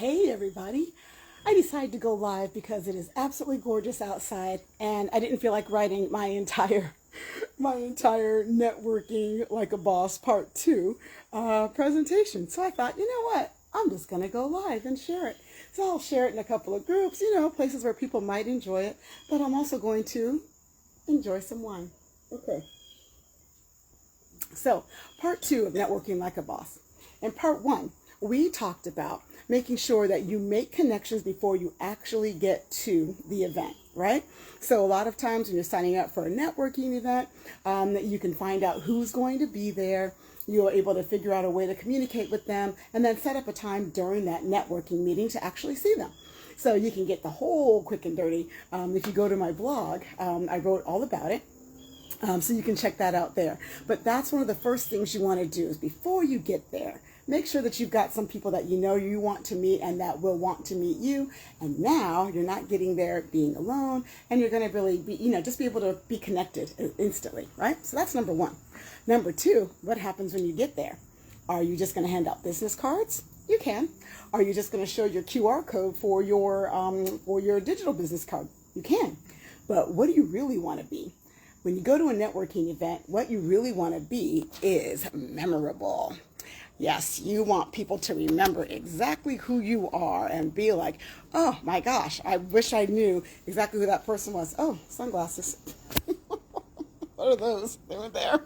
Hey everybody! I decided to go live because it is absolutely gorgeous outside and I didn't feel like writing my entire networking like a boss part 2 presentation. So I thought, you know what? I'm just going to go live and share it. So I'll share it in a couple of groups, places where people might enjoy it, but I'm also going to enjoy some wine. Okay. So part 2 of networking like a boss. In part 1, we talked about making sure that you make connections before you actually get to the event, right? So a lot of times when you're signing up for a networking event, you can find out who's going to be there. You're able to figure out a way to communicate with them and then set up a time during that networking meeting to actually see them. So you can get the whole quick and dirty. If you go to my blog, I wrote all about it. So you can check that out there. But that's one of the first things you want to do is before you get there, make sure that you've got some people that you want to meet and that will want to meet you. And now you're not getting there being alone and you're going to really be, just be able to be connected instantly, right? So that's number 1. Number 2, what happens when you get there? Are you just going to hand out business cards? You can. Are you just going to show your QR code for your digital business card? You can. But what do you really want to be? When you go to a networking event, what you really want to be is memorable. Yes, you want people to remember exactly who you are and be like, oh my gosh, I wish I knew exactly who that person was. Oh, sunglasses. What are those? They were there.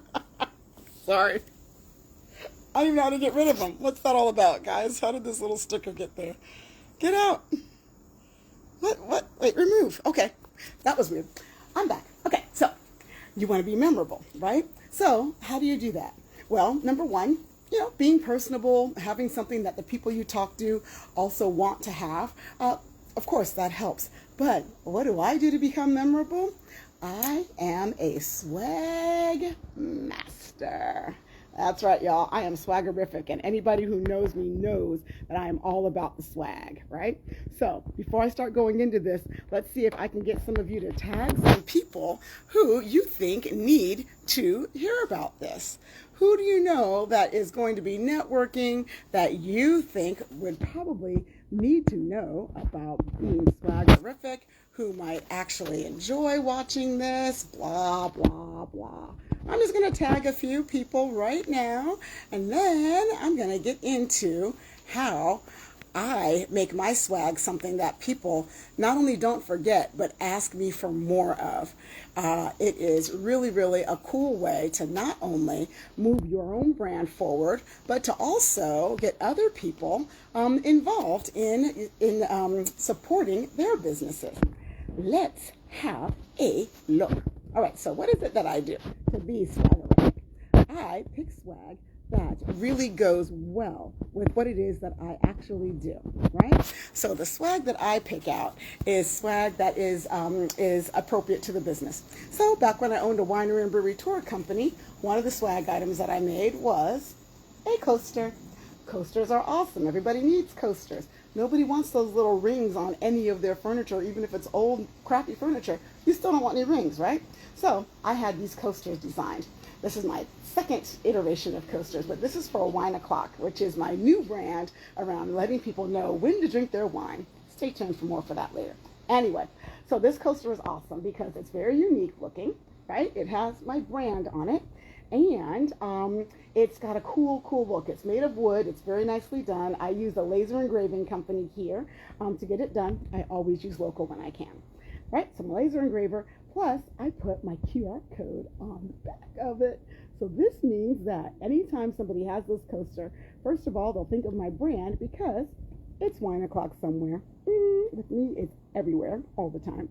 Sorry. I don't even know how to get rid of them. What's that all about, guys? How did this little sticker get there? Get out. What? Wait, remove. Okay. That was weird. I'm back. Okay, so you want to be memorable, right? So how do you do that? Well, number 1, being personable, having something that the people you talk to also want to have. Of course, that helps. But what do I do to become memorable? I am a swag master. That's right, y'all. I am swaggerific, and anybody who knows me knows that I am all about the swag, right? So before I start going into this, let's see if I can get some of you to tag some people who you think need to hear about this. Who do you know that is going to be networking that you think would probably need to know about being swaggerific, who might actually enjoy watching this, blah, blah, blah. I'm just going to tag a few people right now, and then I'm going to get into how I make my swag something that people not only don't forget, but ask me for more of. It is really, really a cool way to not only move your own brand forward, but to also get other people involved in supporting their businesses. Let's have a look. All right, so what is it that I do to be swaggerific? I pick swag that really goes well with what it is that I actually do, right? So the swag that I pick out is swag that is appropriate to the business. So back when I owned a winery and brewery tour company, one of the swag items that I made was a coaster. Coasters are awesome. Everybody needs coasters. Nobody wants those little rings on any of their furniture, even if it's old, crappy furniture. You still don't want any rings, right? So I had these coasters designed. This is my 2nd iteration of coasters, but this is for a wine o'clock, which is my new brand around letting people know when to drink their wine. Stay tuned for more for that later. Anyway, so this coaster is awesome because it's very unique looking, right? It has my brand on it. And it's got a cool look. It's made of wood. It's very nicely done. I use a laser engraving company here to get it done. I always use local when I can. Right? So I'm a laser engraver. Plus, I put my QR code on the back of it. So this means that anytime somebody has this coaster, first of all, they'll think of my brand because it's wine o'clock somewhere. With me, it's everywhere all the time.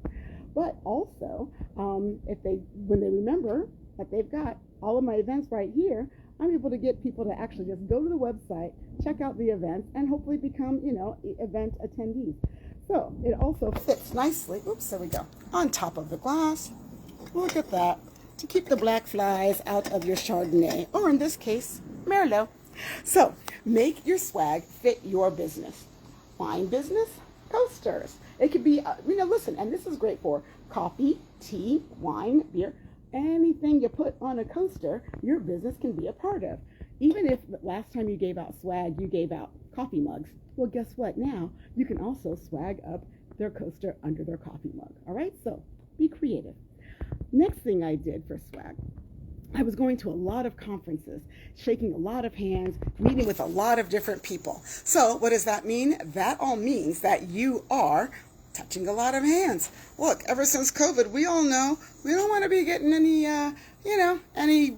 But also, when they remember that they've got all of my events right here, I'm able to get people to actually just go to the website, check out the events, and hopefully become, event attendees. So it also fits nicely, oops, there we go, on top of the glass. Look at that, to keep the black flies out of your Chardonnay, or in this case, Merlot. So make your swag fit your business. Wine business, coasters. It could be, listen, and this is great for coffee, tea, wine, beer. Anything you put on a coaster, your business can be a part of. Even if last time you gave out swag, you gave out coffee mugs. Well, guess what? Now you can also swag up their coaster under their coffee mug. All right, so be creative. Next thing I did for swag, I was going to a lot of conferences, shaking a lot of hands, meeting with a lot of different people. So what does that mean? That all means that you are touching a lot of hands. Look, ever since COVID, we all know we don't want to be getting any, any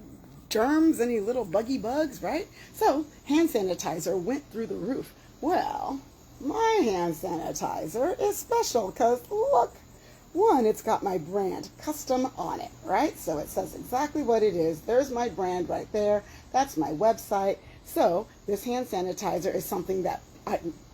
germs, any little buggy bugs, right? So hand sanitizer went through the roof. Well, my hand sanitizer is special because look, one, it's got my brand custom on it, right? So it says exactly what it is. There's my brand right there. That's my website. So this hand sanitizer is something that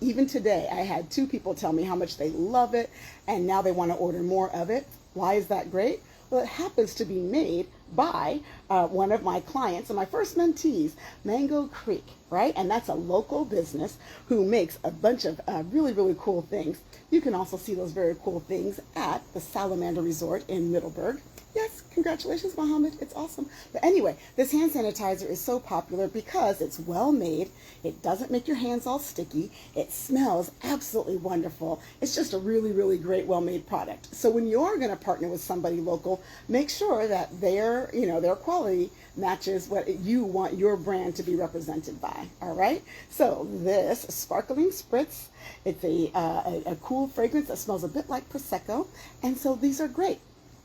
even today, I had 2 people tell me how much they love it, and now they want to order more of it. Why is that great? Well, it happens to be made by one of my clients and my first mentees, Mango Creek, right? And that's a local business who makes a bunch of really, really cool things. You can also see those very cool things at the Salamander Resort in Middleburg. Yes, congratulations, Mohammed. It's awesome. But anyway, this hand sanitizer is so popular because it's well made. It doesn't make your hands all sticky. It smells absolutely wonderful. It's just a really, really great, well-made product. So when you're going to partner with somebody local, make sure that their quality matches what you want your brand to be represented by. All right. So this sparkling spritz, it's a cool fragrance that smells a bit like Prosecco. And so these are great.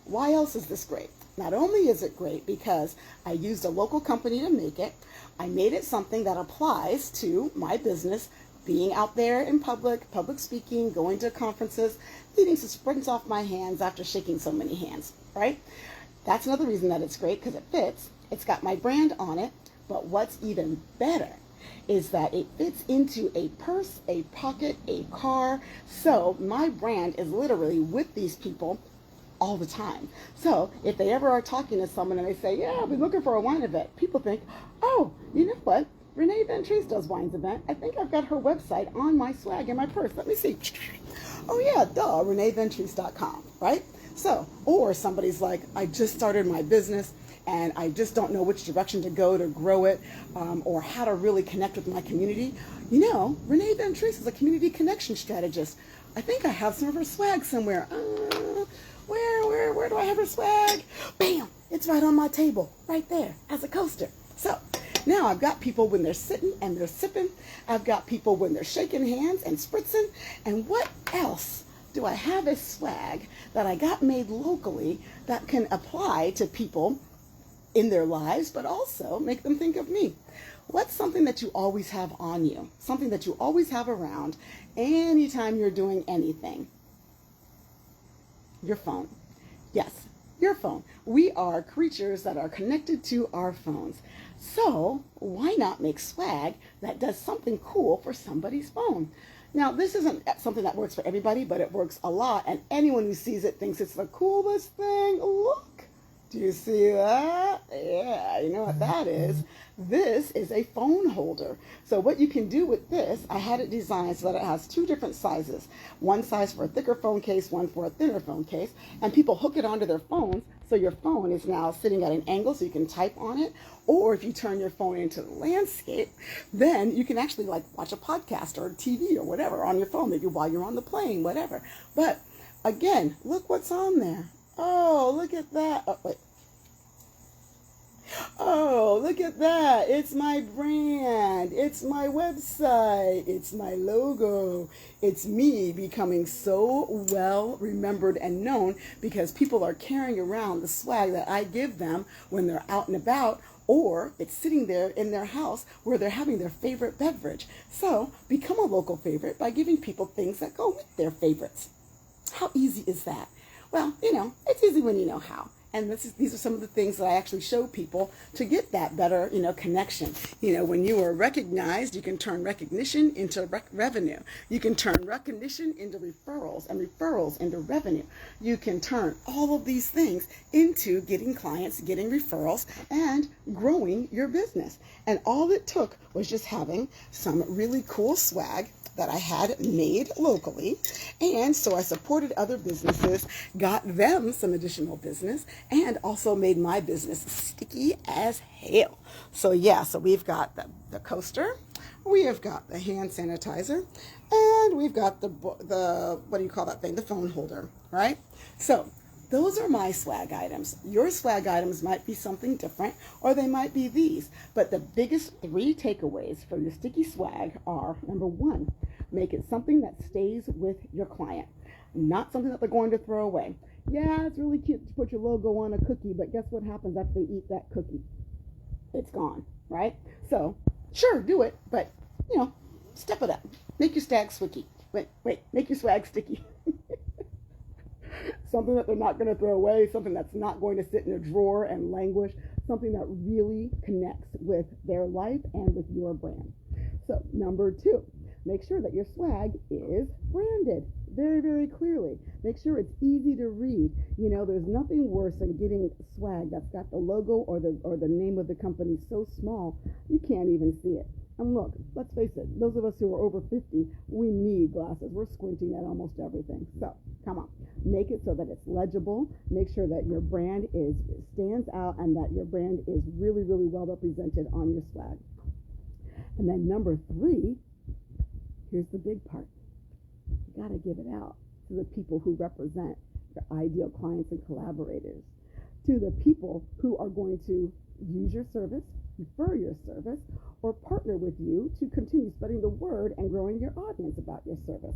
Why else is this great? Not only is it great because I used a local company to make it, I made it something that applies to my business, being out there in public speaking, going to conferences, needing to spritz off my hands after shaking so many hands, right? That's another reason that it's great, because it fits. It's got my brand on it, but what's even better is that it fits into a purse, a pocket, a car. So my brand is literally with these people all the time. So if they ever are talking to someone and they say, yeah, I've been looking for a wine event, people think, oh, you know what? Renee Ventrise does wines event. I think I've got her website on my swag in my purse. Let me see. Oh yeah, duh, ReneeVentrise.com, right? So, or somebody's like, I just started my business and I just don't know which direction to go to grow it, or how to really connect with my community. You know, Renee Ventrise is a community connection strategist. I think I have some of her swag somewhere. Where do I have her swag? Bam! It's right on my table, right there, as a coaster. So now I've got people when they're sitting and they're sipping. I've got people when they're shaking hands and spritzing. And what else do I have as swag that I got made locally that can apply to people in their lives, but also make them think of me? What's something that you always have on you? Something that you always have around anytime you're doing anything? Your phone. Yes, your phone. We are creatures that are connected to our phones. So why not make swag that does something cool for somebody's phone? Now, this isn't something that works for everybody, but it works a lot. And anyone who sees it thinks it's the coolest thing. Look, do you see that? Yeah, you know what that is? This is a phone holder. So what you can do with this, I had it designed so that it has 2 different sizes. One size for a thicker phone case, one for a thinner phone case. And people hook it onto their phones, so your phone is now sitting at an angle so you can type on it. Or if you turn your phone into the landscape, then you can actually like watch a podcast or TV or whatever on your phone, maybe while you're on the plane, whatever. But again, look what's on there. Oh, look at that. Oh, wait. Oh, look at that. It's my brand. It's my website. It's my logo. It's me becoming so well remembered and known because people are carrying around the swag that I give them when they're out and about, or it's sitting there in their house where they're having their favorite beverage. So become a local favorite by giving people things that go with their favorites. How easy is that? Well, it's easy when you know how. And these are some of the things that I actually show people to get that better, connection. When you are recognized, you can turn recognition into revenue. You can turn recognition into referrals, and referrals into revenue. You can turn all of these things into getting clients, getting referrals, and growing your business. And all it took was just having some really cool swag that I had made locally. And so I supported other businesses, got them some additional business, and also made my business sticky as hell. So yeah, so we've got the coaster, we have got the hand sanitizer, and we've got the what do you call that thing? The phone holder, right? So those are my swag items. Your swag items might be something different, or they might be these. But the biggest 3 takeaways for your sticky swag are, number 1, make it something that stays with your client, not something that they're going to throw away. Yeah, it's really cute to put your logo on a cookie, but guess what happens after they eat that cookie? It's gone, right? So, sure, do it, but, step it up. Make your swag sticky. Make your swag sticky. Something that they're not going to throw away, something that's not going to sit in a drawer and languish, something that really connects with their life and with your brand. So, number 2, make sure that your swag is branded very, very clearly. Make sure it's easy to read. There's nothing worse than getting swag that's got the logo or the name of the company so small you can't even see it. And look, let's face it, those of us who are over 50, we need glasses. We're squinting at almost everything. So, come on. Make it so that it's legible. Make sure that your brand stands out and that your brand is really, really well represented on your swag. And then number 3, here's the big part. You got to give it out to the people who represent your ideal clients and collaborators, to the people who are going to use your service, refer your service, or partner with you to continue spreading the word and growing your audience about your service.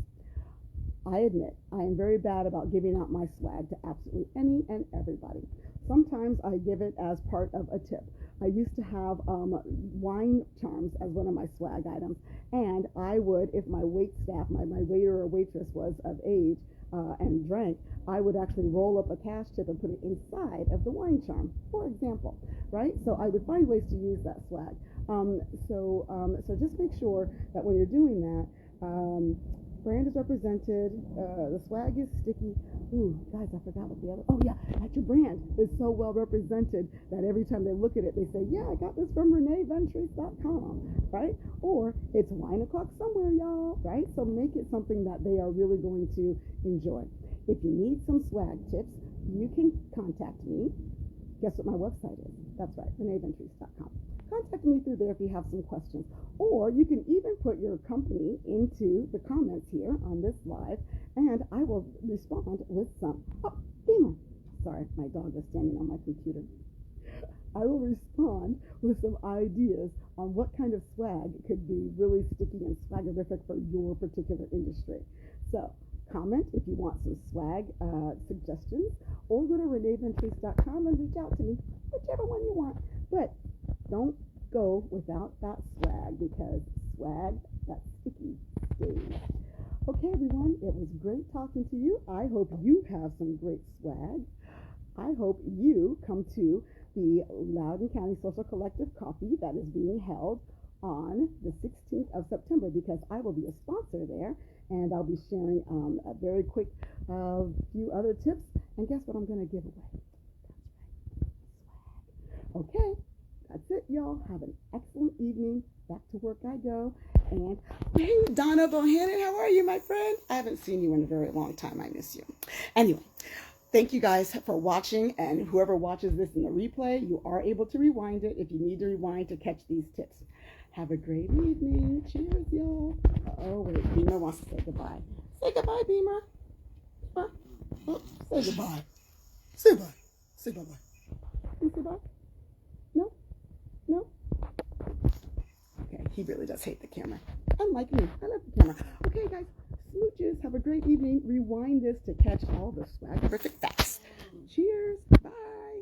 I admit I am very bad about giving out my swag to absolutely any and everybody. Sometimes I give it as part of a tip. I used to have wine charms as one of my swag items, and I would, if my wait staff, my waiter or waitress was of age and drank, I would actually roll up a cash tip and put it inside of the wine charm, for example, right? So I would find ways to use that swag. So just make sure that when you're doing that, brand is represented, the swag is sticky. Ooh, guys, I forgot what the other, that your brand is so well represented that every time they look at it, they say, yeah, I got this from reneeventries.com, right? Or it's wine o'clock somewhere, y'all, right? So make it something that they are really going to enjoy. If you need some swag tips, you can contact me. Guess what my website is? That's right, reneeventries.com. Contact me through there if you have some questions. Or you can even put your company into the comments here on this live, and I will respond with some. Oh, Beamer. Sorry, my dog is standing on my computer. I will respond with some ideas on what kind of swag could be really sticky and swaggerific for your particular industry. So comment if you want some swag suggestions, or go to reneeventries.com and reach out to me, whichever one you want. But don't go without that swag, because swag, that sticky, stays. Okay, everyone, it was great talking to you. I hope you have some great swag. I hope you come to the Loudoun County Social Collective Coffee that is being held on the 16th of September, because I will be a sponsor there, and I'll be sharing a very quick few other tips. And guess what I'm going to give away? That's right, swag. Okay. That's it, y'all. Have an excellent evening. Back to work I go. And hey, Donna Bohannon, how are you, my friend? I haven't seen you in a very long time. I miss you. Anyway, thank you guys for watching. And whoever watches this in the replay, you are able to rewind it if you need to rewind to catch these tips. Have a great evening. Cheers, y'all. Oh, wait. Beamer wants to say goodbye. Say goodbye, Beamer. Oh, say goodbye. Say bye. Say bye-bye. Say bye. No? No? Okay, he really does hate the camera. Unlike me, I love the camera. Okay, guys, smooches. Have a great evening. Rewind this to catch all the swag-rific facts. Cheers. Bye.